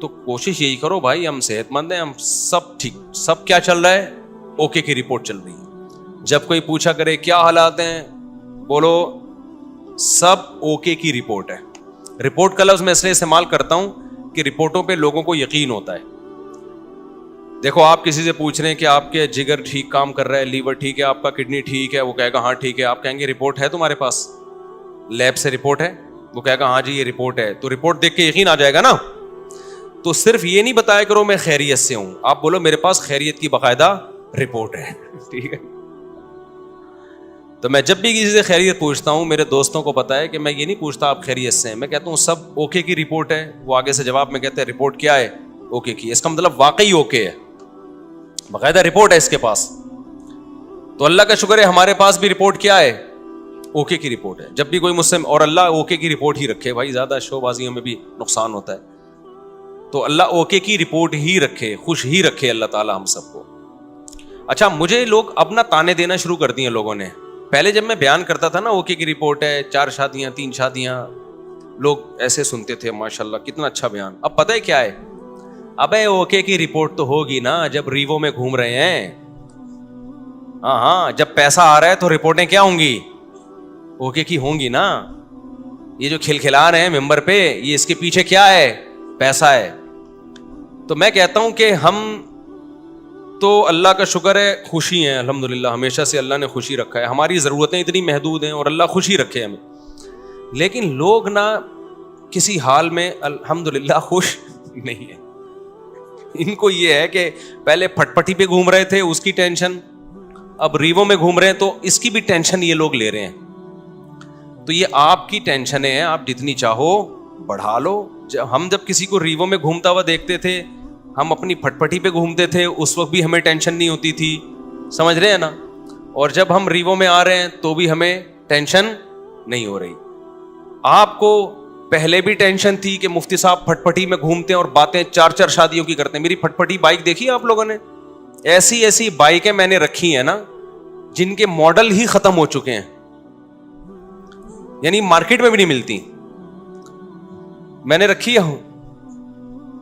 تو کوشش یہی کرو بھائی, ہم صحت مند ہیں, ہم سب ٹھیک, سب کیا چل رہا ہے, اوکے کی رپورٹ چل رہی ہے. جب کوئی پوچھا کرے کیا حالات ہیں, بولو سب اوکے کی رپورٹ ہے. رپورٹ کا لفظ میں اس لیے استعمال کرتا ہوں کہ رپورٹوں پہ لوگوں کو یقین ہوتا ہے. دیکھو آپ کسی سے پوچھ رہے ہیں کہ آپ کے جگر ٹھیک کام کر رہا ہے, لیور ٹھیک ہے, آپ کا کڈنی ٹھیک ہے, وہ کہے گا ہاں ٹھیک ہے. آپ کہیں گے رپورٹ ہے تمہارے پاس, لیب سے رپورٹ ہے, وہ کہے گا ہاں جی یہ رپورٹ ہے. تو رپورٹ دیکھ کے یقین آ جائے گا نا. تو صرف یہ نہیں بتایا کرو میں خیریت سے ہوں, آپ بولو میرے پاس خیریت کی باقاعدہ رپورٹ ہے. ٹھیک ہے. تو میں جب بھی کسی سے خیریت پوچھتا ہوں, میرے دوستوں کو پتا ہے کہ میں یہ نہیں پوچھتا آپ خیریت سے ہیں, میں کہتا ہوں سب اوکے کی رپورٹ ہے. وہ آگے سے جواب میں کہتے ہیں رپورٹ کیا ہے, اوکے کی. اس کا مطلب واقعی اوکے ہے, باقاعدہ رپورٹ ہے اس کے پاس. تو اللہ کا شکر ہے ہمارے پاس بھی رپورٹ کیا ہے, اوکے کی رپورٹ ہے. جب بھی کوئی مجھ سے, اور اللہ اوکے کی رپورٹ ہی رکھے بھائی, زیادہ شو بازیوں میں بھی نقصان ہوتا ہے. تو اللہ اوکے کی رپورٹ ہی رکھے, خوش ہی رکھے اللہ تعالی ہم سب کو. اچھا مجھے لوگ اب نہ تانے دینا شروع کر دیے لوگوں نے. پہلے جب میں بیان کرتا تھا نا اوکے کی رپورٹ ہے, 4 شادیاں 3 شادیاں, لوگ ایسے سنتے تھے ماشاءاللہ کتنا اچھا بیان. اب پتہ ہے کیا ہے, ابے اوکے کی رپورٹ تو ہوگی نا جب ریوو میں گھوم رہے ہیں. ہاں جب پیسہ آ رہا ہے تو رپورٹیں کیا ہوں گی, اوکے کی ہوں گی نا. یہ جو کھلکھلا رہے ہیں ممبر پہ, یہ اس کے پیچھے کیا ہے, پیسہ ہے. تو میں کہتا ہوں کہ ہم تو اللہ کا شکر ہے خوشی ہیں الحمدللہ, ہمیشہ سے اللہ نے خوشی رکھا ہے. ہماری ضرورتیں اتنی محدود ہیں اور اللہ خوشی رکھے ہمیں. لیکن لوگ نہ کسی حال میں الحمدللہ خوش نہیں ہیں. ان کو یہ ہے کہ پہلے پھٹ پٹی پہ گھوم رہے تھے اس کی ٹینشن, اب ریوو میں گھوم رہے ہیں تو اس کی بھی ٹینشن یہ لوگ لے رہے ہیں. تو یہ آپ کی ٹینشنیں ہیں, آپ جتنی چاہو بڑھا لو. ہم جب کسی کو ریوو میں گھومتا ہوا دیکھتے تھے, ہم اپنی پھٹ پٹی پہ گھومتے تھے, اس وقت بھی ہمیں ٹینشن نہیں ہوتی تھی, سمجھ رہے ہیں نا. اور جب ہم ریوو میں آ رہے ہیں تو بھی ہمیں ٹینشن نہیں ہو رہی. آپ کو پہلے بھی ٹینشن تھی کہ مفتی صاحب پھٹ پٹی میں گھومتے ہیں اور باتیں 4 شادیوں کی کرتے ہیں. میری پھٹ پٹی بائک دیکھی آپ لوگوں نے, ایسی بائکیں میں نے رکھی ہیں نا جن کے ماڈل ہی ختم ہو چکے ہیں, یعنی مارکیٹ میں بھی نہیں ملتی. میں نے رکھی ہے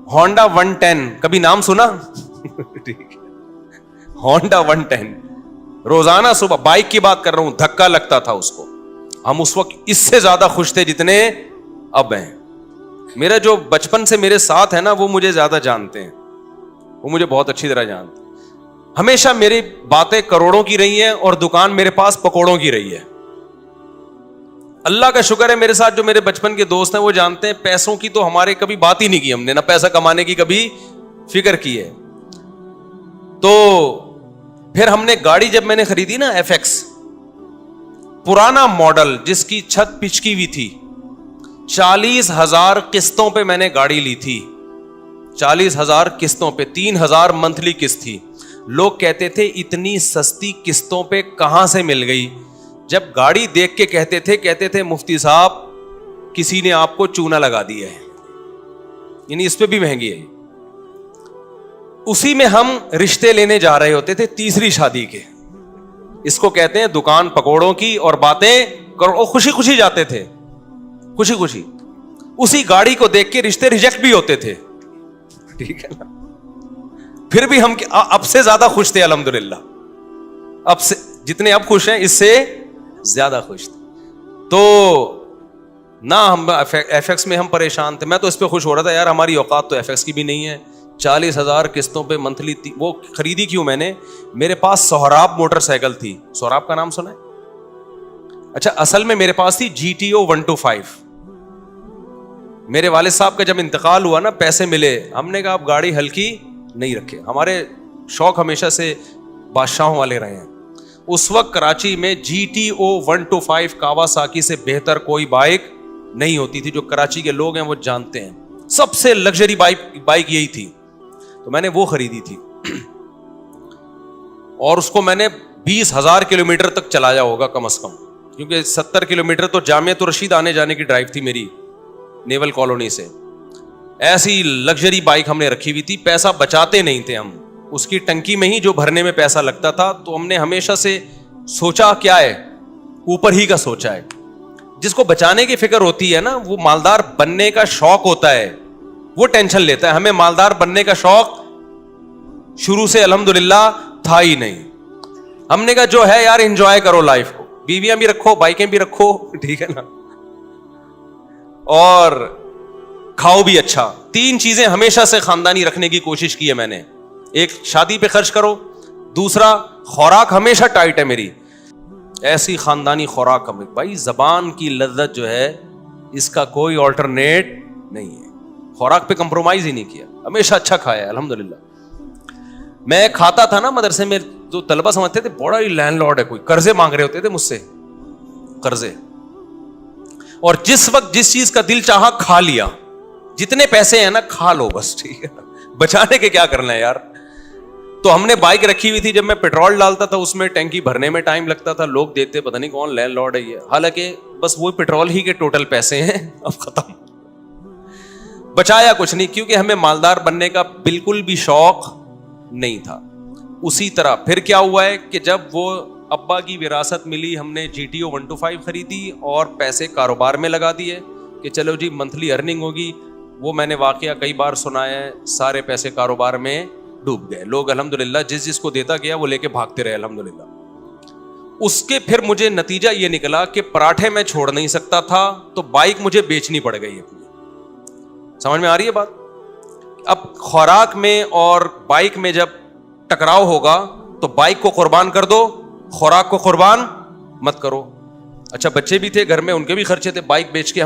ہونڈا 110, کبھی نام سنا؟ ہونڈا 110 روزانہ صبح, بائک کی بات کر رہا ہوں, دھکا لگتا تھا اس کو. ہم اس وقت اس سے زیادہ خوش تھے جتنے اب ہیں. میرا جو بچپن سے میرے ساتھ ہے نا وہ مجھے زیادہ جانتے ہیں, وہ مجھے بہت اچھی طرح جانتے ہیں. ہمیشہ میری باتیں کروڑوں کی رہی ہیں اور دکان میرے پاس پکوڑوں کی رہی ہے. اللہ کا شکر ہے میرے ساتھ جو میرے بچپن کے دوست ہیں وہ جانتے ہیں پیسوں کی تو ہمارے کبھی بات ہی نہیں کی ہم نے, نہ پیسہ کمانے کی کبھی فکر کی ہے. تو پھر ہم نے گاڑی جب میں نے خریدی نا FX, پرانا ماڈل جس کی چھت پچکی ہوئی تھی, 40,000 قسطوں پہ میں نے گاڑی لی تھی. 40,000 قسطوں پہ, 3,000 منتھلی قسط تھی. لوگ کہتے تھے اتنی سستی قسطوں پہ کہاں سے مل گئی. جب گاڑی دیکھ کے کہتے تھے مفتی صاحب کسی نے آپ کو چونا لگا دیا ہے, یعنی اس پہ بھی مہنگی ہے. اسی میں ہم رشتے لینے جا رہے ہوتے تھے 3ری شادی کے. اس کو کہتے ہیں دکان پکوڑوں کی اور باتیں کرو. خوشی خوشی جاتے تھے, خوشی خوشی. اسی گاڑی کو دیکھ کے رشتے ریجیکٹ بھی ہوتے تھے, ٹھیک ہے نا. پھر بھی ہم اب سے زیادہ خوش تھے الحمدللہ. اب سے جتنے اب خوش ہیں اس سے زیادہ خوش تھے. تو نہ ہم FX میں ہم پریشان تھے, میں تو اس پہ خوش ہو رہا تھا یار ہماری اوقات تو FX کی بھی نہیں ہے. 40,000 قسطوں پہ منتھلی. وہ خریدی کیوں میں نے, میرے پاس سہراب موٹر سائیکل تھی. سہراب کا نام سنا ہے؟ اچھا, اصل میں میرے پاس تھی GTO 125. میرے والد صاحب کا جب انتقال ہوا نا, پیسے ملے, ہم نے کہا آپ گاڑی ہلکی نہیں رکھے. ہمارے شوق ہمیشہ سے بادشاہوں والے رہے ہیں. اس وقت کراچی میں GTO 125 کاواساکی سے بہتر کوئی بائک نہیں ہوتی تھی. جو کراچی کے لوگ ہیں وہ جانتے ہیں, سب سے لگژری بائک یہی تھی. تو میں نے وہ خریدی تھی اور اس کو میں نے 20,000 کلومیٹر تک چلایا ہوگا کم از کم, کیونکہ 70 کلومیٹر تو جامعۃ الرشید آنے جانے کی ڈرائیو تھی میری نیول کالونی سے. ایسی لگژری بائک ہم نے رکھی ہوئی تھی. پیسہ بچاتے نہیں تھے ہم, اس کی ٹنکی میں ہی جو بھرنے میں پیسہ لگتا تھا. تو ہم نے ہمیشہ سے سوچا کیا ہے, اوپر ہی کا سوچا ہے. جس کو بچانے کی فکر ہوتی ہے نا وہ مالدار بننے کا شوق ہوتا ہے, وہ ٹینشن لیتا ہے. ہمیں مالدار بننے کا شوق شروع سے الحمدللہ تھا ہی نہیں. ہم نے کہا جو ہے یار انجوائے کرو لائف کو, بیویاں بھی رکھو, بائکیں بھی رکھو, ٹھیک ہے نا, اور کھاؤ بھی اچھا. 3 چیزیں ہمیشہ سے خاندانی رکھنے کی کوشش کی ہے میں نے. ایک, شادی پہ خرچ کرو. دوسرا, خوراک ہمیشہ ٹائٹ ہے میری, ایسی خاندانی خوراک. ہمیں بھائی زبان کی لذت جو ہے اس کا کوئی آلٹرنیٹ نہیں ہے. خوراک پہ کمپرومائز ہی نہیں کیا, ہمیشہ اچھا کھایا ہے الحمدللہ. میں کھاتا تھا نا مدرسے میں, جو طلبہ سمجھتے تھے بڑا ہی لینڈ لارڈ ہے کوئی, قرضے مانگ رہے ہوتے تھے مجھ سے, قرضے. اور جس وقت جس چیز کا دل چاہا کھا لیا. جتنے پیسے ہیں نا کھا لو بس, ٹھیک ہے نا, بچانے کے کیا کرنا ہے یار. تو ہم نے بائک رکھی ہوئی تھی, جب میں پیٹرول ڈالتا تھا اس میں ٹینکی بھرنے میں ٹائم لگتا تھا, لوگ دیتے پتہ نہیں کون لینڈ لارڈ ہے یہ, حالانکہ بس وہ پیٹرول ہی کے ٹوٹل پیسے ہیں, اب ختم. بچایا کچھ نہیں, کیونکہ ہمیں مالدار بننے کا بالکل بھی شوق نہیں تھا. اسی طرح پھر کیا ہوا ہے کہ جب وہ ابا کی وراثت ملی, ہم نے GTO 125 خریدی اور پیسے کاروبار میں لگا دیے کہ چلو جی منتھلی ارننگ ہوگی. وہ میں نے واقعہ کئی بار سنایا ہے, سارے پیسے کاروبار میں ڈوب گئے. لوگ الحمدللہ جس کو دیتا گیا وہ لے کے بھاگتے رہے الحمدللہ. اس کے پھر مجھے نتیجہ یہ نکلا کہ پراٹھے میں چھوڑ نہیں سکتا تھا, تو بائک مجھے بیچنی پڑ گئی اپنی. سمجھ میں آ رہی ہے بات؟ اب خوراک میں اور بائک میں جب ٹکراؤ ہوگا تو بائک کو قربان کر دو, خوراک کو قربان مت کرو. اچھا بچے بھی تھے گھر میں, ان کے بھی خرچے تھے. بائک بیچ کے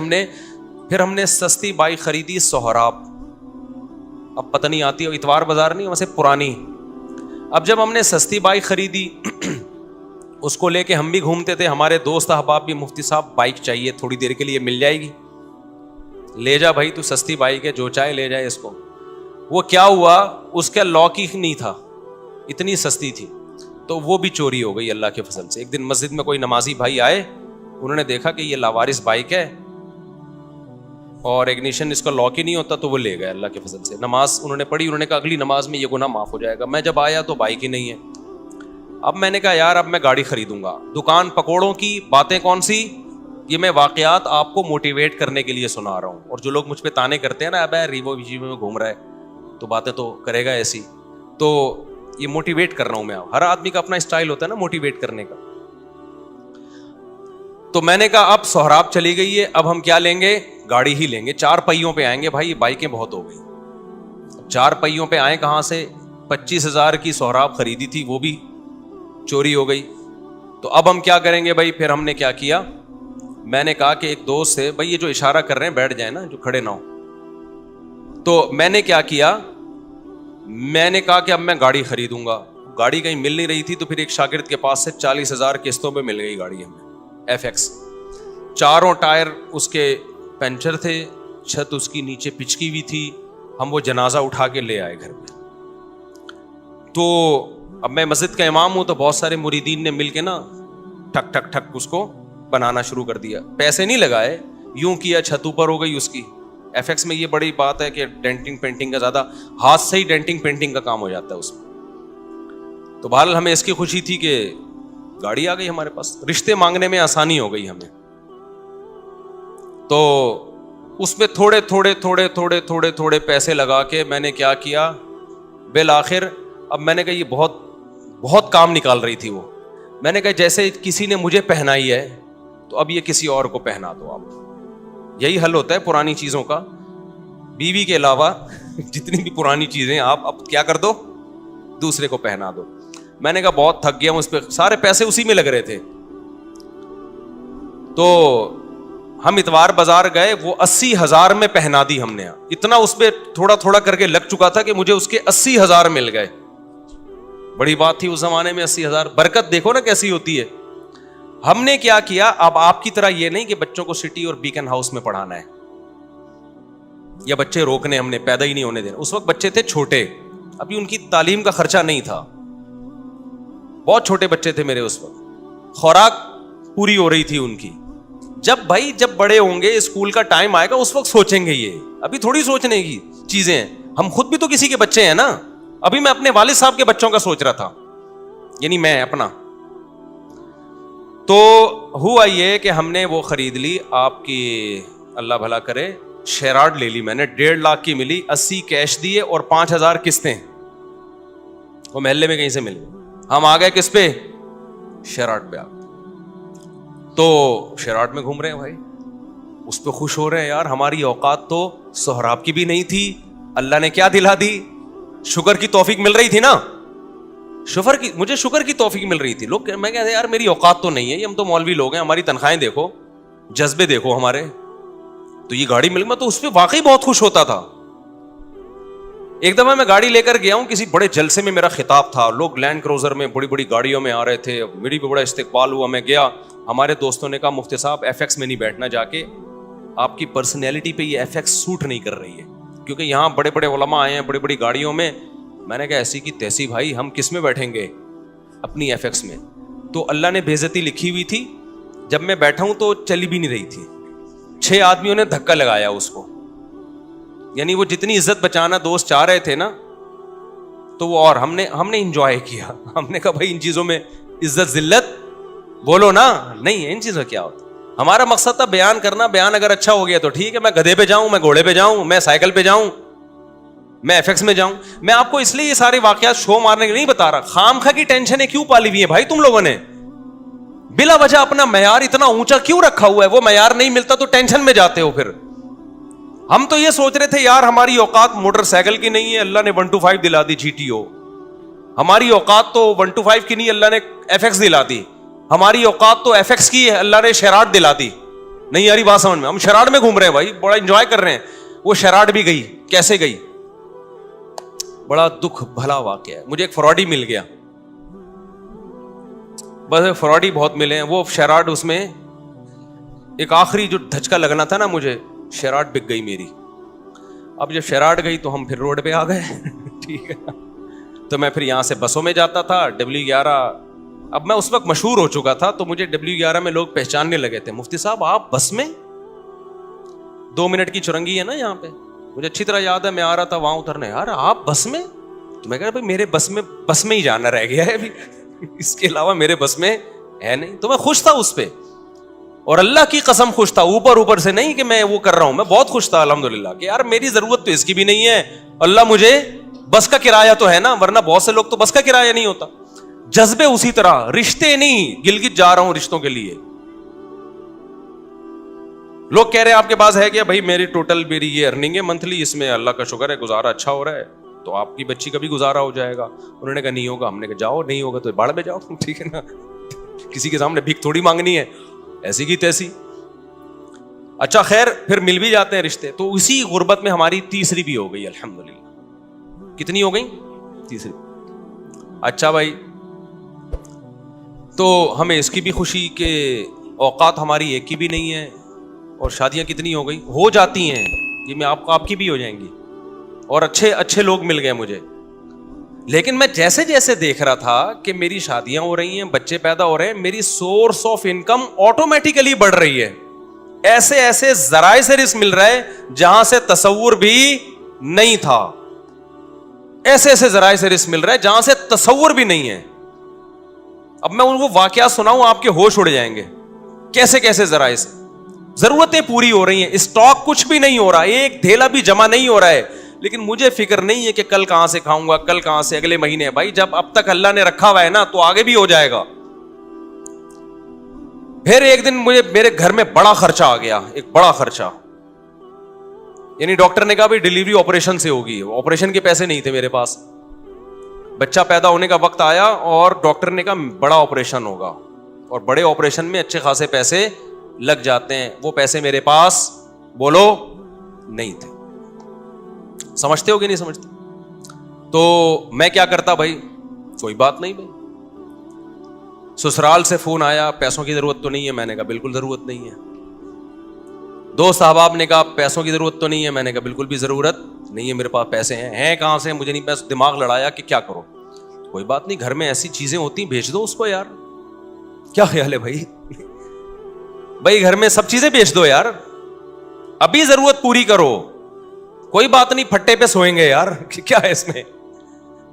پھر ہم نے سستی بائک خریدی سہراب. اب پتہ نہیں آتی, اتوار بازار نہیں ویسے پرانی. اب جب ہم نے سستی بائک خریدی اس کو لے کے ہم بھی گھومتے تھے. ہمارے دوست احباب بھی, مفتی صاحب بائک چاہیے تھوڑی دیر کے لیے, مل جائے گی, لے جا بھائی تو سستی بائک ہے, جو چاہے لے جائے اس کو. وہ کیا ہوا, اس کا لاک ہی نہیں تھا, اتنی سستی تھی, تو وہ بھی چوری ہو گئی اللہ کے فضل سے. ایک دن مسجد میں کوئی نمازی بھائی آئے, انہوں نے دیکھا کہ یہ لاوارث بائک ہے اور اگنیشن اس کا لاک ہی نہیں ہوتا, تو وہ لے گئے اللہ کے فضل سے. نماز انہوں نے پڑھی, انہوں نے کہا اگلی نماز میں یہ گناہ معاف ہو جائے گا. میں جب آیا تو بائک ہی نہیں ہے. اب میں نے کہا یار اب میں گاڑی خریدوں گا. دکان پکوڑوں کی باتیں کون سی, یہ میں واقعات آپ کو موٹیویٹ کرنے کے لیے سنا رہا ہوں. اور جو لوگ مجھ پہ تانے کرتے ہیں نا, اب ریوو ویجی میں گھوم رہا ہے تو باتیں تو کرے گا ایسی, تو یہ موٹیویٹ کر رہا ہوں میں. ہر آدمی کا اپنا اسٹائل ہوتا ہے نا موٹیویٹ کرنے کا. تو میں نے کہا اب سہراب چلی گئی ہے, اب ہم کیا لیں گے, گاڑی ہی لیں گے. 4 پہیوں پہ آئیں گے بھائی, بائکیں بہت ہو گئی. 4 پہیوں پہ آئیں کہاں سے, 25,000 کی سہراب خریدی تھی, وہ بھی چوری ہو گئی. تو اب ہم کیا کریں گے بھائی. پھر ہم نے کیا کیا, میں نے کہا کہ ایک دوست سے, بھائی یہ جو اشارہ کر رہے ہیں بیٹھ جائیں نا, جو کھڑے نہ ہو. تو میں نے کیا کیا, میں نے کہا کہ اب میں گاڑی خریدوں گا. گاڑی کہیں مل نہیں رہی تھی, تو پھر ایک شاگرد کے پاس سے 40,000 قسطوں پہ مل گئی گاڑی ہمیں, FX. 4 ٹائر اس کے پنچر تھے, چھت اس کی نیچے پچکی ہوئی تھی. ہم وہ جنازہ اٹھا کے لے آئے گھر میں. تو اب میں مسجد کا امام ہوں, تو بہت سارے مریدین نے مل کے نا ٹھک ٹھک ٹھک اس کو بنانا شروع کر دیا. پیسے نہیں لگائے, یوں کیا, چھت اوپر ہو گئی اس کی. FX میں یہ بڑی بات ہے کہ ڈینٹنگ پینٹنگ کا زیادہ, ہاتھ سے ہی ڈینٹنگ پینٹنگ کا کام ہو جاتا ہے اس میں. تو بہرحال ہمیں اس کی خوشی تھی کہ گاڑی آ گئی ہمارے پاس, رشتے مانگنے میں آسانی ہو گئی ہمیں. تو اس میں تھوڑے تھوڑے تھوڑے تھوڑے تھوڑے تھوڑے پیسے لگا کے میں نے کیا کیا, بالآخر اب میں نے کہا یہ بہت بہت کام نکال رہی تھی وہ. میں نے کہا جیسے کسی نے مجھے پہنائی ہے تو اب یہ کسی اور کو پہنا دو آپ. یہی حل ہوتا ہے پرانی چیزوں کا. بیوی کے علاوہ جتنی بھی پرانی چیزیں آپ اب کیا کر دو, دوسرے کو پہنا دو. میں نے کہا بہت تھک گیا ہوں اس پہ, سارے پیسے اسی میں لگ رہے تھے. تو ہم اتوار بازار گئے, وہ 80,000 میں پہنا دی ہم نے. اتنا اس پہ تھوڑا تھوڑا کر کے لگ چکا تھا کہ مجھے اس کے 80,000 مل گئے. بڑی بات تھی اس زمانے میں 80,000. برکت دیکھو نا کیسی ہوتی ہے. ہم نے کیا کیا, اب آپ کی طرح یہ نہیں کہ بچوں کو سٹی اور بیکن ہاؤس میں پڑھانا ہے یا بچے روکنے, ہم نے پیدا ہی نہیں ہونے دینا. اس وقت بچے تھے چھوٹے, ابھی ان کی تعلیم کا خرچہ نہیں تھا, بہت چھوٹے بچے تھے میرے اس وقت, خوراک پوری ہو رہی تھی ان کی. جب بڑے ہوں گے, اسکول کا ٹائم آئے گا, اس وقت سوچیں گے. یہ ابھی تھوڑی سوچنے کی چیزیں ہیں. ہم خود بھی تو کسی کے بچے ہیں نا. ابھی میں اپنے والد صاحب کے بچوں کا سوچ رہا تھا, یعنی میں اپنا. تو ہوا یہ کہ ہم نے وہ خرید لی, آپ کی اللہ بھلا کرے, شیراڈ لے لی میں نے, 1.5 لاکھ کی ملی, 80 کیش دیے اور 5,000 قسطیں. وہ محلے میں کہیں سے مل گئی. ہم آ گئے کس پہ؟ شیراڈ پہ آ گئے. تو شیراڈ میں گھوم رہے ہیں بھائی, اس پہ خوش ہو رہے ہیں. یار ہماری اوقات تو سہراب کی بھی نہیں تھی, اللہ نے کیا دلا دی, شکر کی توفیق مل رہی تھی نا, مجھے شکر کی توفیق مل رہی تھی. لوگ میں کہتے ہیں یار میری اوقات تو نہیں ہے, یہ ہم تو مولوی لوگ ہیں, ہماری تنخواہیں دیکھو, جذبے دیکھو ہمارے, تو یہ گاڑی مل, میں تو اس پہ واقعی بہت خوش ہوتا تھا. ایک دفعہ میں گاڑی لے کر گیا ہوں, کسی بڑے جلسے میں میرا خطاب تھا, لوگ لینڈ کروزر میں بڑی بڑی گاڑیوں میں آ رہے تھے, میری بھی بڑا استقبال ہوا. میں گیا, ہمارے دوستوں نے کہا مفتی صاحب FX میں نہیں بیٹھنا, جا کے آپ کی پرسنالٹی پہ یہ FX سوٹ نہیں کر رہی ہے, کیونکہ یہاں بڑے بڑے علماء آئے ہیں بڑی بڑی گاڑیوں میں. میں نے کہا ایسی کی تیسی بھائی, ہم کس میں بیٹھیں گے, اپنی FX میں. تو اللہ نے بے عزتی لکھی ہوئی تھی, جب میں بیٹھا ہوں تو چلی بھی نہیں رہی تھی, 6 آدمیوں نے دھکا لگایا اس کو. یعنی وہ جتنی عزت بچانا دوست چاہ رہے تھے نا, تو وہ, اور ہم نے انجوائے کیا. ہم نے کہا بھائی ان چیزوں میں عزت ذلت بولو نا, نہیں ان چیزوں کیا ہوتا. ہمارا مقصد تھا بیان کرنا, بیان اگر اچھا ہو گیا تو ٹھیک ہے, میں گدھے پہ جاؤں, میں گھوڑے پہ جاؤں, میں سائیکل پہ جاؤں, میں FX میں جاؤں. میں آپ کو اس لیے یہ سارے واقعات شو مارنے کے نہیں بتا رہا. خام خواہ کی ٹینشنیں کیوں پالی ہوئی ہیں بھائی تم لوگوں نے, بلا وجہ اپنا معیار اتنا اونچا کیوں رکھا ہوا ہے؟ وہ معیار نہیں ملتا تو ٹینشن میں جاتے ہو. پھر ہم تو یہ سوچ رہے تھے یار ہماری اوقات موٹر سائیکل کی نہیں ہے, اللہ نے 125 دلا دی GTO. ہماری اوقات تو 125 کی نہیں, اللہ نے FX دلا دی. ہماری اوقات تو FX کی ہے, اللہ نے شیراڈ دلا دی. نہیں یاری بات سمجھ میں, ہم شیراڈ میں گھوم رہے ہیں بھائی, بڑا انجوائے کر رہے ہیں. وہ شیراڈ بھی گئی, کیسے گئی, بڑا دکھ بھلا واقعہ ہے. مجھے ایک فراڈی مل گیا, بس فراڈی بہت ملے ہیں. وہ شیراڈ, اس میں ایک آخری جو دھچکا لگنا تھا نا مجھے, شیراڈ بک گئی میری. اب جب شیراڈ گئی تو ہم پھر روڈ پہ آ گئے. ٹھیک ہے, تو میں پھر یہاں سے بسوں میں جاتا تھا, W11. اب میں اس وقت مشہور ہو چکا تھا تو مجھے W11 میں لوگ پہچاننے لگے تھے, مفتی صاحب آپ بس میں, 2 منٹ کی چرنگی ہے نا یہاں پہ, مجھے اچھی طرح یاد ہے. میں آ رہا تھا وہاں اترنے, یار آپ بس میں, تو میں کہا بھائی میرے بس میں ہی جانا رہ گیا ہے ابھی, اس کے علاوہ میرے بس میں ہے نہیں. تو میں خوش تھا اس پہ, اور اللہ کی قسم خوش تھا, اوپر سے نہیں کہ میں وہ کر رہا ہوں, میں بہت خوش تھا الحمدللہ کہ یار میری ضرورت تو اس کی بھی نہیں ہے, اللہ مجھے بس کا کرایہ تو ہے نا, ورنہ بہت سے لوگ تو بس کا کرایہ نہیں ہوتا. جذبے اسی طرح, رشتے نہیں, گلگت جا رہا ہوں رشتوں کے لیے. لوگ کہہ رہے ہیں آپ کے پاس ہے کیا, بھائی میری ٹوٹل میری یہ ارننگ ہے منتھلی, اس میں اللہ کا شکر ہے گزارا اچھا ہو رہا ہے, تو آپ کی بچی کا بھی گزارا ہو جائے گا. انہوں نے کہا نہیں ہوگا. ہم نے کہا جاؤ, نہیں ہوگا تو باڑ میں جاؤ. ٹھیک ہے نا, کسی کے سامنے بھیک تھوڑی مانگنی ہے, ایسی کی تیسی. اچھا خیر, پھر مل بھی جاتے ہیں رشتے. تو اسی غربت میں ہماری تیسری بھی ہو گئی الحمدللہ. کتنی ہو گئی؟ تیسری. اچھا بھائی, تو ہمیں اس کی بھی خوشی کہ اوقات ہماری ایک کی بھی نہیں ہے, اور شادیاں کتنی ہو گئی, ہو جاتی ہیں یہ, میں آپ کی بھی ہو جائیں گی, اور اچھے لوگ مل گئے مجھے. لیکن میں جیسے جیسے دیکھ رہا تھا کہ میری شادیاں ہو رہی ہیں, بچے پیدا ہو رہے ہیں, میری سورس آف انکم آٹومیٹیکلی بڑھ رہی ہے. ایسے ذرائع سے رزق مل رہا ہے جہاں سے تصور بھی نہیں تھا. ایسے ذرائع سے رزق مل رہا ہے جہاں سے تصور بھی نہیں ہے. اب میں ان کو واقعات سناؤں, آپ کے ہوش اڑ جائیں گے. کیسے ذرائع سے ضرورتیں پوری ہو رہی ہیں, اسٹاک کچھ بھی نہیں ہو رہا, ایک دھیلا بھی جمع نہیں ہو رہا ہے, لیکن مجھے فکر نہیں ہے کہ کل کہاں سے کھاؤں گا, کل کہاں سے, اگلے مہینے. بھائی جب اب تک اللہ نے رکھا ہوا ہے نا تو آگے بھی ہو جائے گا. پھر ایک دن مجھے میرے گھر میں بڑا خرچہ آ گیا, ایک بڑا خرچہ. یعنی ڈاکٹر نے کہا بھائی ڈلیوری آپریشن سے ہوگی, آپریشن کے پیسے نہیں تھے میرے پاس. بچہ پیدا ہونے کا وقت آیا اور ڈاکٹر نے کہا بڑا آپریشن ہوگا, اور بڑے آپریشن میں اچھے خاصے پیسے لگ جاتے ہیں. وہ پیسے میرے پاس بولو نہیں تھے. سمجھتے ہو کہ نہیں سمجھتے؟ تو میں کیا کرتا بھائی, کوئی بات نہیں بھائی. سسرال سے فون آیا, پیسوں کی ضرورت تو نہیں ہے, میں نے کہا بالکل ضرورت نہیں ہے. دوست احباب نے کہا پیسوں کی ضرورت تو نہیں ہے, میں نے کہا بالکل بھی ضرورت نہیں ہے, میرے پاس پیسے ہیں کہاں سے, مجھے نہیں. پیسے دماغ لڑایا کہ کیا کرو. کوئی بات نہیں, گھر میں ایسی چیزیں ہوتی ہیں بیچ دو اس کو یار. کیا خیال ہے بھائی؟ بھائی گھر میں سب چیزیں بیچ دو یار, ابھی ضرورت پوری کرو. کوئی بات نہیں, پھٹے پہ سوئیں گے یار, کیا ہے اس میں.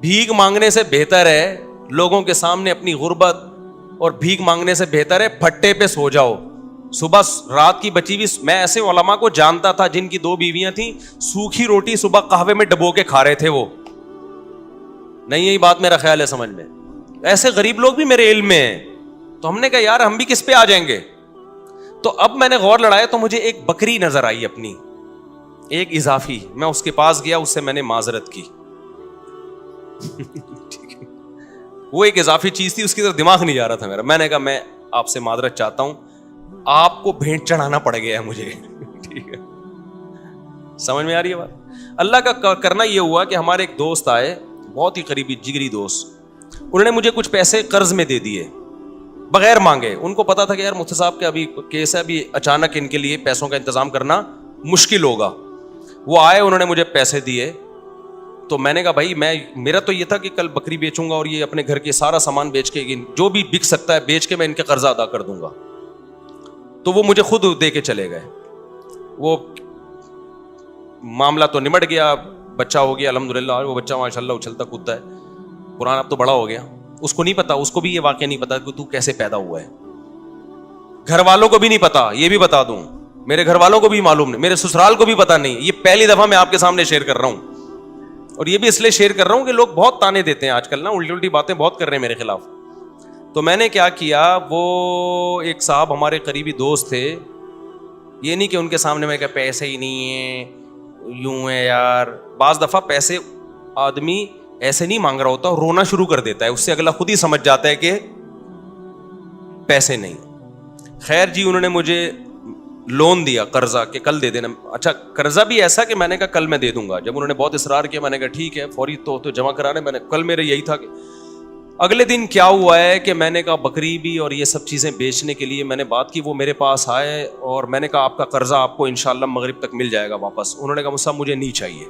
بھیک مانگنے سے بہتر ہے لوگوں کے سامنے اپنی غربت, اور بھیک مانگنے سے بہتر ہے پھٹے پہ سو جاؤ. صبح رات کی بچی ہوئی, میں ایسے علماء کو جانتا تھا جن کی 2 بیویاں تھیں, سوکھی روٹی صبح قہوے میں ڈبو کے کھا رہے تھے وہ. نہیں یہی بات میرا خیال ہے سمجھ میں. ایسے غریب لوگ بھی میرے علم میں ہیں. تو ہم نے کہا یار ہم بھی کس پہ آ جائیں گے. تو اب میں نے غور لڑایا تو مجھے ایک بکری نظر آئی اپنی, ایک اضافی. میں اس کے پاس گیا, اس سے میں نے معذرت کی. وہ ایک اضافی چیز تھی, اس کی طرف دماغ نہیں جا رہا تھا میرا. میں نے کہا میں آپ سے معذرت چاہتا ہوں, آپ کو بھیٹ چڑھانا پڑ گیا ہے مجھے. ٹھیک ہے, سمجھ میں آ رہی ہے بات. اللہ کا کرنا یہ ہوا کہ ہمارے ایک دوست آئے, بہت ہی قریبی جگری دوست. انہوں نے مجھے کچھ پیسے قرض میں دے دیے بغیر مانگے. ان کو پتا تھا کہ یار مفتی صاحب کا ابھی کیس ہے, ابھی اچانک ان کے لیے پیسوں کا انتظام کرنا مشکل ہوگا. وہ آئے, انہوں نے مجھے پیسے دیے. تو میں نے کہا بھائی میرا تو یہ تھا کہ کل بکری بیچوں گا اور یہ اپنے گھر کے سارا سامان بیچ کے, جو بھی بک سکتا ہے بیچ کے میں ان کے قرضہ ادا کر دوں گا. تو وہ مجھے خود دے کے چلے گئے. وہ معاملہ تو نمٹ گیا, بچہ ہو گیا الحمدللہ. وہ بچہ ماشاء اللہ اچھلتا کودتا ہے. قرآن اب تو بڑا ہو گیا. اس کو نہیں پتا, اس کو بھی یہ واقعہ نہیں پتا کہ تو کیسے پیدا ہوا ہے. گھر والوں کو بھی نہیں پتا, یہ بھی بتا دوں, میرے گھر والوں کو بھی معلوم نہیں, میرے سسرال کو بھی پتا نہیں. یہ پہلی دفعہ میں آپ کے سامنے شیئر کر رہا ہوں. اور یہ بھی اس لیے شیئر کر رہا ہوں کہ لوگ بہت تانے دیتے ہیں آج کل نا, الٹی الٹی باتیں بہت کر رہے ہیں میرے خلاف. تو میں نے کیا کیا, وہ ایک صاحب ہمارے قریبی دوست تھے. یہ نہیں کہ ان کے سامنے میں کہ پیسے ہی نہیں ہیں, یوں ہے یار. بعض دفعہ پیسے آدمی ایسے نہیں مانگ رہا ہوتا, رونا شروع کر دیتا ہے, اس سے اگلا خود ہی سمجھ جاتا ہے کہ پیسے نہیں. خیر جی, انہوں نے مجھے لون دیا قرضہ کہ کل دے دینا. اچھا قرضہ بھی ایسا کہ میں نے کہا کل میں دے دوں گا. جب انہوں نے بہت اصرار کیا میں نے کہا ٹھیک ہے, فوری تو جمع کرانے. میں نے کل میرے یہی تھا کہ اگلے دن کیا ہوا ہے کہ میں نے کہا بکری بھی اور یہ سب چیزیں بیچنے کے لیے میں نے بات کی. وہ میرے پاس آئے اور میں نے کہا آپ کا قرضہ آپ کو انشاءاللہ مغرب تک مل جائے گا واپس. انہوں نے کہا مجھ سے مجھے نہیں چاہیے.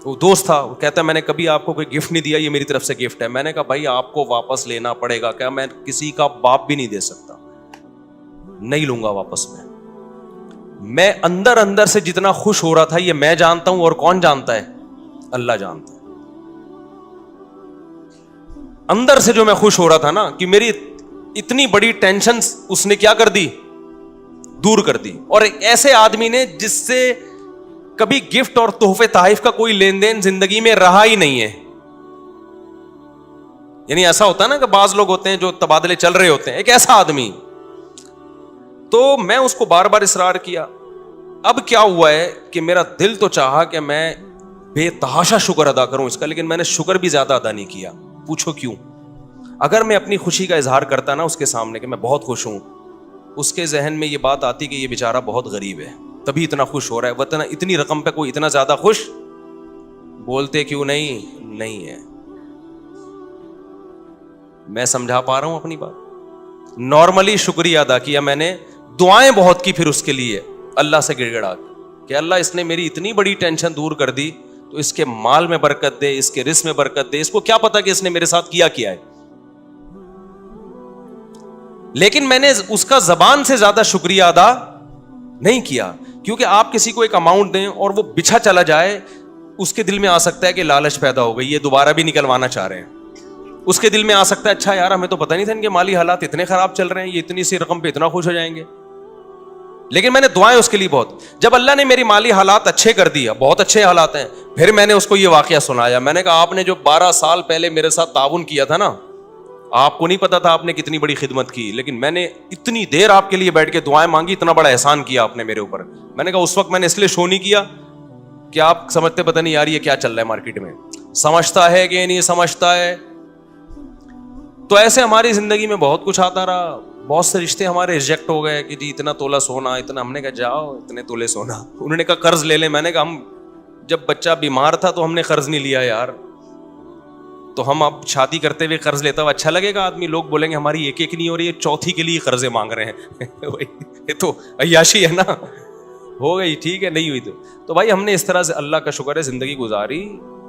وہ دوست تھا, وہ کہتا ہے میں نے کبھی آپ کو کوئی گفٹ نہیں دیا, یہ میری طرف سے گفٹ ہے. میں نے کہا بھائی آپ کو واپس لینا پڑے گا. کیا میں کسی کا باپ بھی نہیں دے سکتا, نہیں لوں گا واپس. میں اندر اندر سے جتنا خوش ہو رہا تھا یہ میں جانتا ہوں, اور کون جانتا ہے؟ اللہ جانتا ہے. اندر سے جو میں خوش ہو رہا تھا نا, کہ میری اتنی بڑی ٹینشن اس نے کیا کر دی, دور کر دی. اور ایک ایسے آدمی نے جس سے کبھی گفٹ اور تحفے تحائف کا کوئی لین دین زندگی میں رہا ہی نہیں ہے. یعنی ایسا ہوتا ہے نا کہ بعض لوگ ہوتے ہیں جو تبادلے چل رہے ہوتے ہیں, ایک ایسا آدمی. تو میں اس کو بار بار اصرار کیا. اب کیا ہوا ہے کہ میرا دل تو چاہا کہ میں بے تحاشا شکر ادا کروں اس کا, لیکن میں نے شکر بھی زیادہ ادا نہیں کیا. پوچھو کیوں؟ اگر میں اپنی خوشی کا اظہار کرتا نا اس کے سامنے کہ میں بہت خوش ہوں, اس کے ذہن میں یہ بات آتی کہ یہ بیچارہ بہت غریب ہے تبھی اتنا خوش ہو رہا ہے, وطن اتنی رقم پہ کوئی اتنا زیادہ خوش بولتے کیوں نہیں ہے. میں سمجھا پا رہا ہوں اپنی بات. نارملی شکریہ ادا کیا میں نے, دعائیں بہت کی پھر اس کے لیے اللہ سے گڑ گڑا کہ اللہ اس نے میری اتنی بڑی ٹینشن دور کر دی, تو اس کے مال میں برکت دے, اس کے رزق میں برکت دے. اس کو کیا پتا کہ اس نے میرے ساتھ کیا ہے. لیکن میں نے اس کا زبان سے زیادہ شکریہ ادا نہیں کیا, کیونکہ آپ کسی کو ایک اماؤنٹ دیں اور وہ بچھا چلا جائے, اس کے دل میں آ سکتا ہے کہ لالچ پیدا ہو گئی, یہ دوبارہ بھی نکلوانا چاہ رہے ہیں. اس کے دل میں آ سکتا ہے اچھا یار ہمیں تو پتہ نہیں تھا ان کے مالی حالات اتنے خراب چل رہے ہیں, یہ اتنی سی رقم پہ اتنا خوش ہو جائیں گے. لیکن میں نے دعائیں اس کے لیے بہت. جب اللہ نے میری مالی حالات اچھے کر دیا, بہت اچھے حالات ہیں, پھر میں نے اس کو یہ واقعہ سنایا. میں نے کہا آپ نے جو 12 سال پہلے میرے ساتھ تعاون کیا تھا نا, آپ کو نہیں پتا تھا آپ نے کتنی بڑی خدمت کی, لیکن میں نے اتنی دیر آپ کے لیے بیٹھ کے دعائیں مانگی, اتنا بڑا احسان کیا آپ نے میرے اوپر. میں نے کہا اس وقت میں نے اس لیے شو نہیں کیا کہ آپ سمجھتے پتہ نہیں یار یہ کیا چل رہا ہے مارکیٹ میں, سمجھتا ہے کہ نہیں سمجھتا ہے. تو ایسے ہماری زندگی میں بہت کچھ آتا رہا. بہت سے رشتے ہمارے ریجیکٹ ہو گئے کہ جی اتنا تولہ سونا, اتنا. ہم نے کہا جاؤ اتنے تولے سونا. انہوں نے کہا قرض لے لیں. میں نے کہا ہم جب بچہ بیمار تھا تو ہم نے قرض نہیں لیا یار, تو ہم اب شادی کرتے ہوئے قرض لیتا ہوا اچھا لگے گا؟ آدمی لوگ بولیں گے ہماری ایک نہیں ہو رہی ہے, چوتھی کے لیے قرضے مانگ رہے ہیں. یہ تو عیاشی ہے نا. ہو گئی ٹھیک ہے, نہیں ہوئی تو بھائی ہم نے اس طرح سے اللہ کا شکر ہے زندگی گزاری.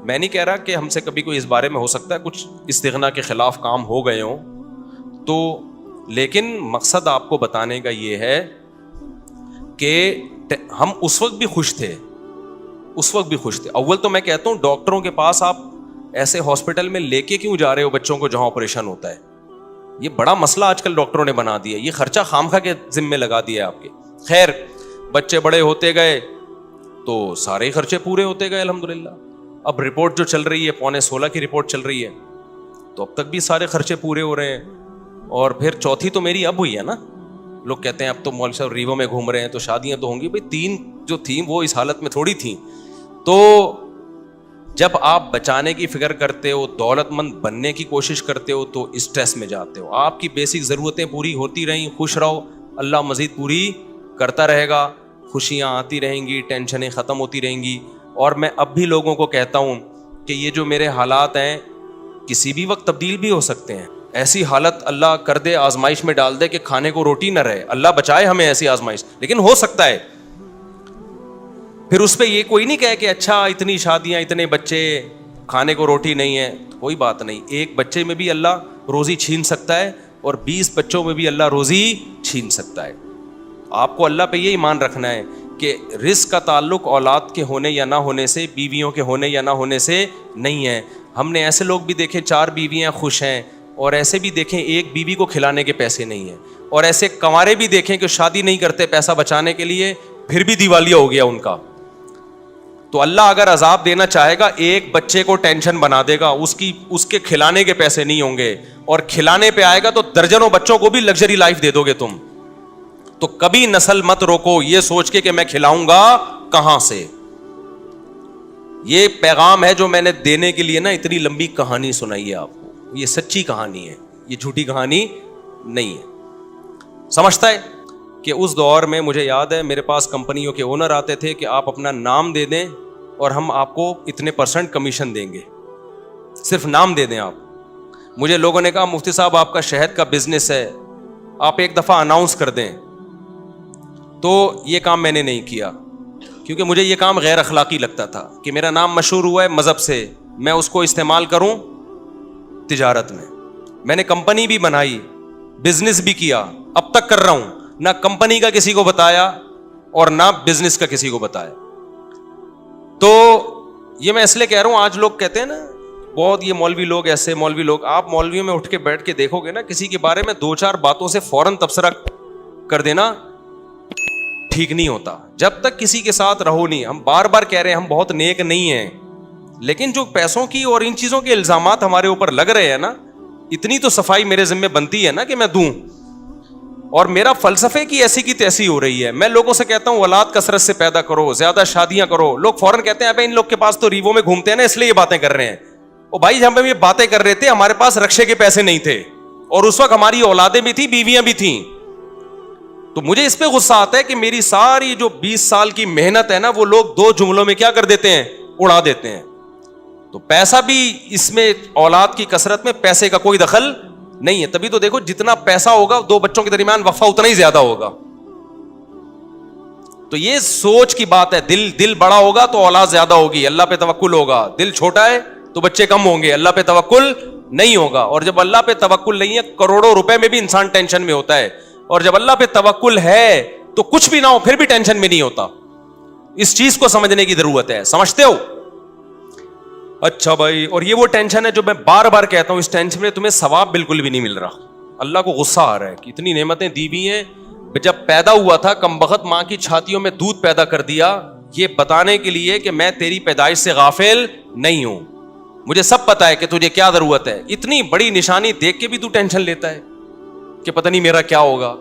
میں نہیں کہہ رہا کہ ہم سے کبھی کوئی اس بارے میں ہو سکتا ہے کچھ استغنا کے خلاف کام ہو گئے ہوں تو, لیکن مقصد آپ کو بتانے کا یہ ہے کہ ہم اس وقت بھی خوش تھے, اس وقت بھی خوش تھے. اول تو میں کہتا ہوں ڈاکٹروں کے پاس آپ ایسے ہاسپٹل میں لے کے کیوں جا رہے ہو بچوں کو جہاں آپریشن ہوتا ہے؟ یہ بڑا مسئلہ آج کل ڈاکٹروں نے بنا دیا, یہ خرچہ خامخواہ کے ذمے لگا دیا آپ کے. خیر, بچے بڑے ہوتے گئے تو سارے خرچے پورے ہوتے گئے الحمدللہ. اب رپورٹ جو چل رہی ہے 15.16 کی رپورٹ چل رہی ہے, تو اب تک بھی سارے خرچے پورے ہو رہے ہیں. اور پھر چوتھی تو میری اب ہوئی ہے نا. لوگ کہتے ہیں اب تو مولوی صاحب ریوو میں گھوم رہے ہیں تو شادیاں تو ہوں گی. بھائی 3 جو تھیں وہ اس حالت میں تھوڑی تھیں. تو جب آپ بچانے کی فکر کرتے ہو, دولت مند بننے کی کوشش کرتے ہو, تو اسٹریس میں جاتے ہو. آپ کی بیسک ضرورتیں پوری ہوتی رہیں, خوش رہو, اللہ مزید پوری کرتا رہے گا, خوشیاں آتی رہیں گی, ٹینشنیں ختم ہوتی رہیں گی. اور میں اب بھی لوگوں کو کہتا ہوں کہ یہ جو میرے حالات ہیں کسی بھی وقت تبدیل بھی ہو سکتے ہیں. ایسی حالت اللہ کر دے, آزمائش میں ڈال دے کہ کھانے کو روٹی نہ رہے, اللہ بچائے ہمیں ایسی آزمائش, لیکن ہو سکتا ہے. پھر اس پہ یہ کوئی نہیں کہے کہ اچھا اتنی شادیاں, اتنے بچے, کھانے کو روٹی نہیں ہے. کوئی بات نہیں, ایک بچے میں بھی اللہ روزی چھین سکتا ہے اور 20 بچوں میں بھی اللہ روزی چھین سکتا ہے. آپ کو اللہ پہ یہ ایمان رکھنا ہے کہ رزق کا تعلق اولاد کے ہونے یا نہ ہونے سے, بیویوں کے ہونے یا نہ ہونے سے نہیں ہے. ہم نے ایسے لوگ بھی دیکھے 4 بیویاں خوش ہیں, اور ایسے بھی دیکھیں ایک بیوی کو کھلانے کے پیسے نہیں ہیں, اور ایسے کنوارے بھی دیکھیں کہ شادی نہیں کرتے پیسہ بچانے کے لیے, پھر بھی دیوالیہ ہو گیا ان کا. تو اللہ اگر عذاب دینا چاہے گا, ایک بچے کو ٹینشن بنا دے گا, اس کے کھلانے کے پیسے نہیں ہوں گے, اور کھلانے پہ آئے گا تو درجنوں بچوں کو بھی لگژری لائف دے دو گے تم. تو کبھی نسل مت روکو یہ سوچ کے کہ میں کھلاؤں گا کہاں سے. یہ پیغام ہے جو میں نے دینے کے لیے نا اتنی لمبی کہانی سنائی ہے آپ کو. یہ سچی کہانی ہے, یہ جھوٹی کہانی نہیں ہے. سمجھتا ہے کہ اس دور میں مجھے یاد ہے میرے پاس کمپنیوں کے اونر آتے تھے کہ آپ اپنا نام دے دیں اور ہم آپ کو اتنے % کمیشن دیں گے, صرف نام دے دیں آپ. مجھے لوگوں نے کہا مفتی صاحب آپ کا شہد کا بزنس ہے, آپ ایک دفعہ اناؤنس کر دیں. تو یہ کام میں نے نہیں کیا, کیونکہ مجھے یہ کام غیر اخلاقی لگتا تھا کہ میرا نام مشہور ہوا ہے مذہب سے, میں اس کو استعمال کروں تجارت میں. میں نے کمپنی بھی بنائی, بزنس بھی کیا, اب تک کر رہا ہوں, نہ کمپنی کا کسی کو بتایا اور نہ بزنس کا کسی کو بتایا. تو یہ میں اس لیے کہہ رہا ہوں, آج لوگ کہتے ہیں نا بہت یہ مولوی لوگ ایسے, مولوی لوگ, آپ مولویوں میں اٹھ کے بیٹھ کے دیکھو گے نا, کسی کے بارے میں 2-4 باتوں سے فوراً تبصرہ کر دینا ٹھیک نہیں ہوتا. جب تک کسی کے ساتھ رہو نہیں, ہم بار بار کہہ رہے ہیں ہم بہت نیک نہیں ہیں, لیکن جو پیسوں کی اور ان چیزوں کے الزامات ہمارے اوپر لگ رہے ہیں نا, اتنی تو صفائی میرے ذمہ بنتی ہے نا کہ میں دوں. اور میرا فلسفے کی ایسی کی تیسی ہو رہی ہے. میں لوگوں سے کہتا ہوں اولاد کثرت سے پیدا کرو, زیادہ شادیاں کرو. لوگ فوراً کہتے ہیں ابے ان لوگ کے پاس تو ریوو میں گھومتے ہیں نا اس لیے یہ باتیں کر رہے ہیں. او بھائی جب ہم یہ باتیں کر رہے تھے ہمارے پاس رکشے کے پیسے نہیں تھے, اور اس وقت ہماری اولادیں بھی تھیں, بیویاں بھی تھیں. تو مجھے اس پہ غصہ آتا ہے کہ میری ساری جو 20 سال کی محنت ہے نا وہ لوگ 2 جملوں میں کیا کر دیتے ہیں, اڑا دیتے ہیں. تو پیسہ بھی اس میں, اولاد کی کثرت میں پیسے کا کوئی دخل نہیں ہے. تبھی تو دیکھو جتنا پیسہ ہوگا 2 بچوں کے درمیان وفا اتنا ہی زیادہ ہوگا. تو یہ سوچ کی بات ہے. دل بڑا ہوگا تو اولاد زیادہ ہوگی, اللہ پہ توکل ہوگا. دل چھوٹا ہے تو بچے کم ہوں گے, اللہ پہ توکل نہیں ہوگا. اور جب اللہ پہ توکل نہیں ہے, کروڑوں روپے میں بھی انسان ٹینشن میں ہوتا ہے, اور جب اللہ پہ توکل ہے تو کچھ بھی نہ ہو پھر بھی ٹینشن میں نہیں ہوتا. اس چیز کو سمجھنے کی ضرورت ہے. سمجھتے ہو؟ اچھا بھائی, اور یہ وہ ٹینشن ہے جو میں بار بار کہتا ہوں, اس ٹینشن میں تمہیں ثواب بالکل بھی نہیں مل رہا. اللہ کو غصہ آ رہا ہے کہ اتنی نعمتیں دی ہوئی ہیں, جب پیدا ہوا تھا کم بخت ماں کی چھاتیوں میں دودھ پیدا کر دیا, یہ بتانے کے لیے کہ میں تیری پیدائش سے غافل نہیں ہوں, مجھے سب پتا ہے کہ تجھے کیا ضرورت ہے. اتنی بڑی نشانی دیکھ کے بھی تو ٹینشن لیتا ہے کہ پتہ نہیں میرا کیا ہوگا.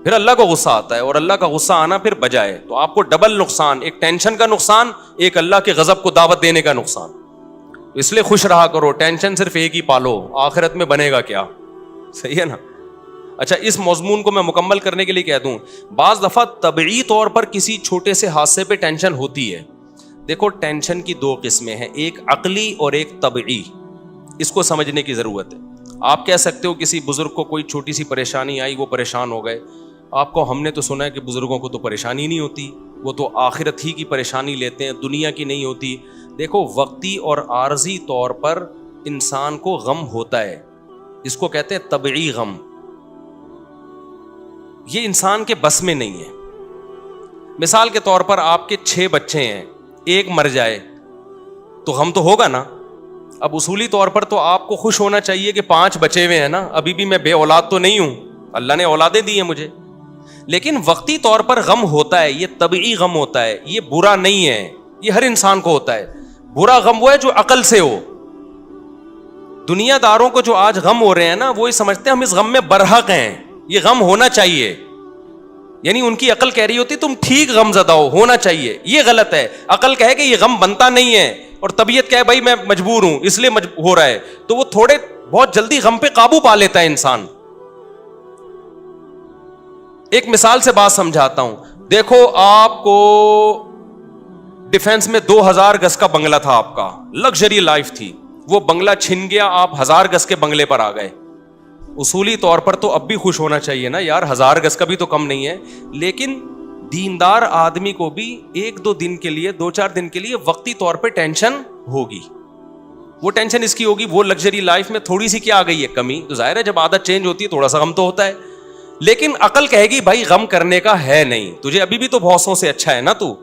پھر اللہ کو غصہ آتا ہے, اور اللہ کا غصہ آنا پھر بجائے تو آپ کو ڈبل نقصان, ایک ٹینشن کا نقصان, ایک اللہ کے غضب کو دعوت دینے کا نقصان. اس لیے خوش رہا کرو, ٹینشن صرف ایک ہی پالو, آخرت میں بنے گا کیا. صحیح ہے نا. اچھا, اس مضمون کو میں مکمل کرنے کے لیے کہہ دوں, بعض دفعہ طبعی طور پر کسی چھوٹے سے حادثے پہ ٹینشن ہوتی ہے. دیکھو ٹینشن کی 2 قسمیں ہیں, ایک عقلی اور ایک طبعی. اس کو سمجھنے کی ضرورت ہے. آپ کہہ سکتے ہو کسی بزرگ کو کوئی چھوٹی سی پریشانی آئی, وہ پریشان ہو گئے. آپ کو, ہم نے تو سنا ہے کہ بزرگوں کو تو پریشانی نہیں ہوتی, وہ تو آخرت ہی کی پریشانی لیتے ہیں, دنیا کی نہیں ہوتی. دیکھو وقتی اور عارضی طور پر انسان کو غم ہوتا ہے, اس کو کہتے ہیں طبعی غم. یہ انسان کے بس میں نہیں ہے. مثال کے طور پر آپ کے 6 بچے ہیں, ایک مر جائے تو غم تو ہوگا نا, اب اصولی طور پر تو آپ کو خوش ہونا چاہیے کہ 5 بچے ہوئے ہیں نا, ابھی بھی میں بے اولاد تو نہیں ہوں, اللہ نے اولادیں دی ہیں مجھے, لیکن وقتی طور پر غم ہوتا ہے, یہ طبعی غم ہوتا ہے, یہ برا نہیں ہے, یہ ہر انسان کو ہوتا ہے. برا غم وہ ہے جو عقل سے ہو. دنیا داروں کو جو آج غم ہو رہے ہیں نا, وہ یہ سمجھتے ہیں ہم اس غم میں برحق ہیں, یہ غم ہونا چاہیے, یعنی ان کی عقل کہہ رہی ہوتی تم ٹھیک غم زدہ ہونا چاہیے. یہ غلط ہے. عقل کہے کہ یہ غم بنتا نہیں ہے, اور طبیعت کہے بھائی میں مجبور ہوں اس لیے ہو رہا ہے, تو وہ تھوڑے بہت جلدی غم پہ قابو پا لیتا ہے انسان. ایک مثال سے بات سمجھاتا ہوں. دیکھو آپ کو ڈیفنس میں 2000 گز کا بنگلہ تھا, آپ کا لگژری لائف تھی, وہ بنگلہ چھن گیا, آپ 1000 گز کے بنگلے پر آ گئے. اصولی طور پر تو اب بھی خوش ہونا چاہیے نا یار, 1000 گز کا بھی تو کم نہیں ہے. لیکن دیندار آدمی کو بھی 1-2 دن کے لیے, 2-4 دن کے لیے وقتی طور پہ ٹینشن ہوگی. وہ ٹینشن اس کی ہوگی, وہ لگژری لائف میں تھوڑی سی کیا آ گئی ہے کمی, تو ظاہر ہے جب عادت چینج ہوتی ہے تھوڑا سا غم تو ہوتا ہے. لیکن عقل کہے گی بھائی غم کرنے کا ہے نہیں, تجھے ابھی بھی تو بہتوں سے اچھا ہے نا تو.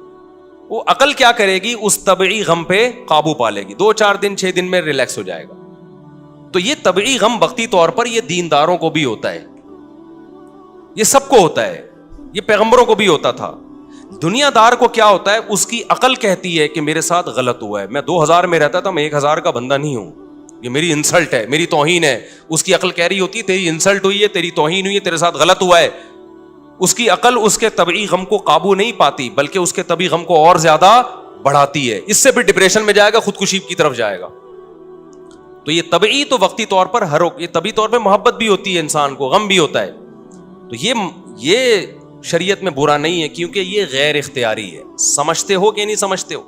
وہ عقل کیا کرے گی, اس طبعی غم پہ قابو پا لے گی, 2-4 دن 6 دن میں ریلیکس ہو جائے گا. تو یہ طبعی غم وقتی طور پر یہ دینداروں کو بھی ہوتا ہے, یہ سب کو ہوتا ہے, یہ پیغمبروں کو بھی ہوتا تھا. دنیا دار کو کیا ہوتا ہے, اس کی عقل کہتی ہے کہ میرے ساتھ غلط ہوا ہے, میں 2000 میں رہتا تھا, میں 1000 کا بندہ نہیں ہوں, یہ میری انسلٹ ہے, میری توہین ہے. اس کی عقل کہہ رہی ہوتی ہے تیری انسلٹ ہوئی ہے, تیری توہین ہوئی ہے, تیرے ساتھ غلط ہوا ہے. اس کی عقل اس کے طبعی غم کو قابو نہیں پاتی, بلکہ اس کے طبعی غم کو اور زیادہ بڑھاتی ہے. اس سے بھی ڈپریشن میں جائے گا, خودکشی کی طرف جائے گا. تو یہ طبعی تو وقتی طور پر یہ طبعی طور پہ محبت بھی ہوتی ہے انسان کو, غم بھی ہوتا ہے. تو یہ شریعت میں برا نہیں ہے, کیونکہ یہ غیر اختیاری ہے. سمجھتے ہو کہ نہیں سمجھتے ہو؟